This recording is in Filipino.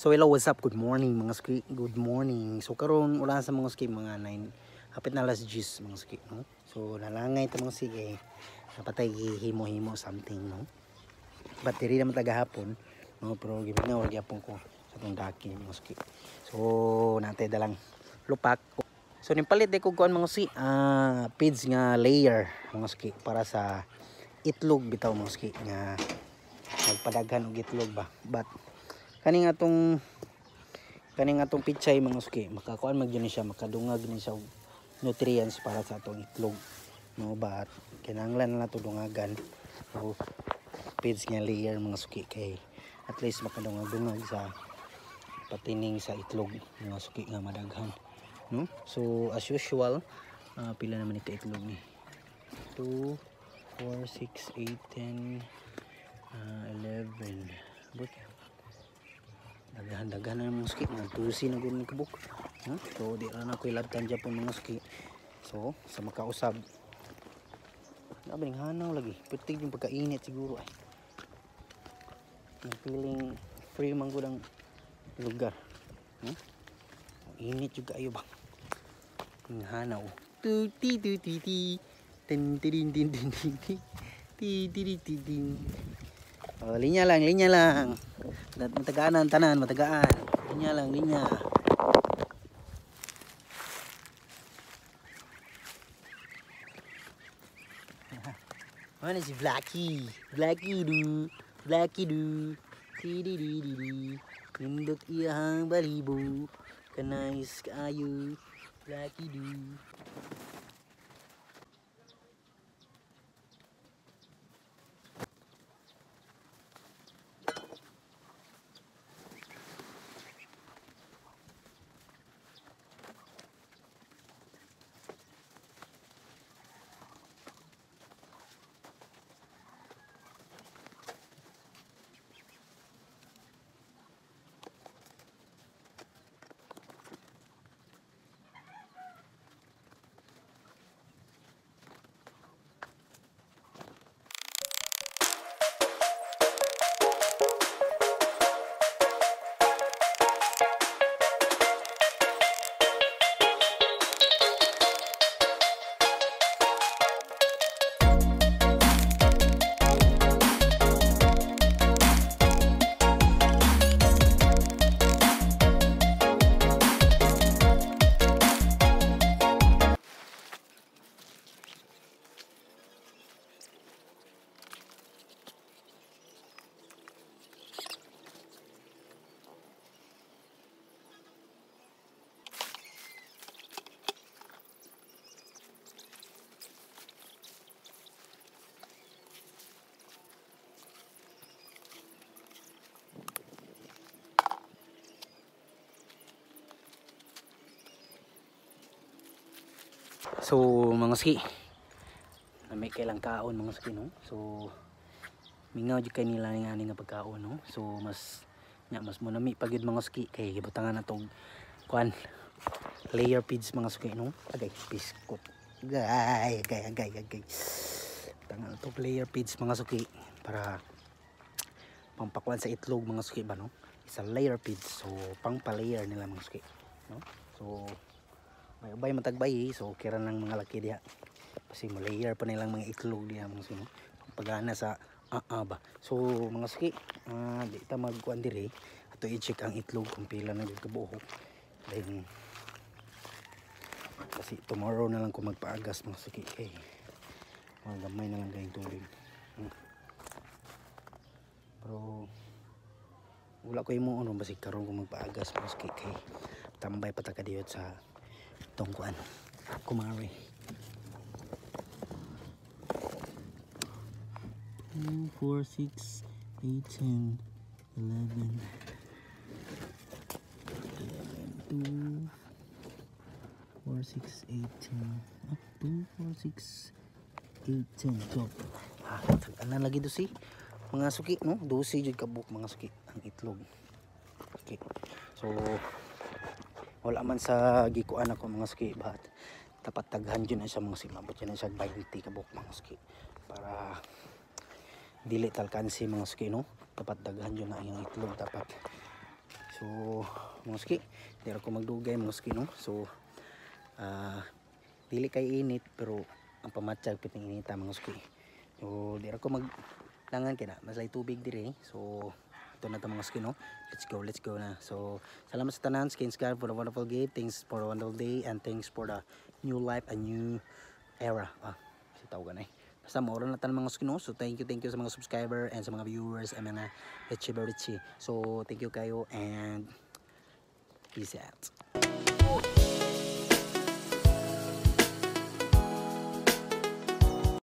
So hello, what's up? Good morning mga ski. Good morning. So karon wala sa mga ski mga 9. Hapit na alas 10 mga ski, no? So nalangay ta mga ski napatay himo-himo something, no? But diri naman tagahapon, no? Pero gibingaw gyapon ko sa tong daki mga ski. So natay dalang lupak. So nipalit day ko kuan mga ski, feeds nga layer mga ski para sa itlog bitaw mga ski nga magpadaghan og itlog ba. But kaning atong pichay mga suki makakuan magyud siya, makadungag ni siya nutrients para sa atong itlog, no? But kinahanglan na nato dungagan o feeds nga layer mga suki kay at least makadungag-dungag sa patining sa itlog mga suki nga madaghan, no? So as usual, pila naman ito itlog ni 2 4 6 8 10 11 but daghan na mga ski mga tusi na gud kabuk, no? So di ra na ko ilabtan dyan po mga ski. So sa makausab labi ning hanaw lagi putig yung pagkainit siguro ay feeling free man gud ang lugar, no? Init juga ayo ba ning hanaw tu ti tu ti ti tin tin tin tin tin ti ti ti tin. Oh, linya lang. Matagaan ang tanan, matagaan. Linya lang, linya. Mana si Blacky? Blacky du. Tididididi. Nindot iyang balibo. Kanais kaayo. Blacky du. So mga ski na may kailang kaon mga ski, no? So mingaw jud kay nila ning ani nga pagkaon, no? So mas mo nami pagid mga ski kay gibutangan natong kuan layer feeds mga ski, no? Agay biskot agay tangan to layer feeds mga ski para pampakuan sa itlog mga ski ba, no? Isa layer feeds, so pang pa-layer nila mga ski, no? So may ubay matagbay, so kira lang mga laki diha kasi malayer pa nilang mga itlog diha mga ski, no? Pagana sa ba. So mga ski, di ta magkuan diri ato i-check ang itlog kung pila na gyud kabuok. Then kasi tomorrow na lang ko magpaagas mga ski kay gamay na lang kayong tubig. Pero wala ko imo ano basi karon ko magpaagas mga ski kay tambay pa ta kadiyot sa tungkuan kumari. 2 4 6 8 10 11 2 4 6 8 10 2 4 6 8 10 12 tanan lagi dosi mga suki, no? 12 jud kabuk mga suki ang itlog. Okay. So wala man sa gikuan ako mga ski, but tapat taghan dyan na siya mga ski, mabot dyan na siya 20 kabuk mga ski para dili talkansi mga ski, no? Dapat daghan yun na yung itlog dapat. So mga ski, di ako magdugay mga ski no. So dili kay init pero ang pamatsag piting inita mga ski. So di ako maglangan kay na maslay tubig dire. So ito na to mga ski no. Let's go na. So salamat sa tanan, Skins God, for the wonderful gift. Thanks for the wonderful day and thanks for the new life, a new era. Si tawag na basta moro na tan mga ski no. So thank you sa mga subscriber and sa mga viewers and mga Richie. So thank you kayo and peace out.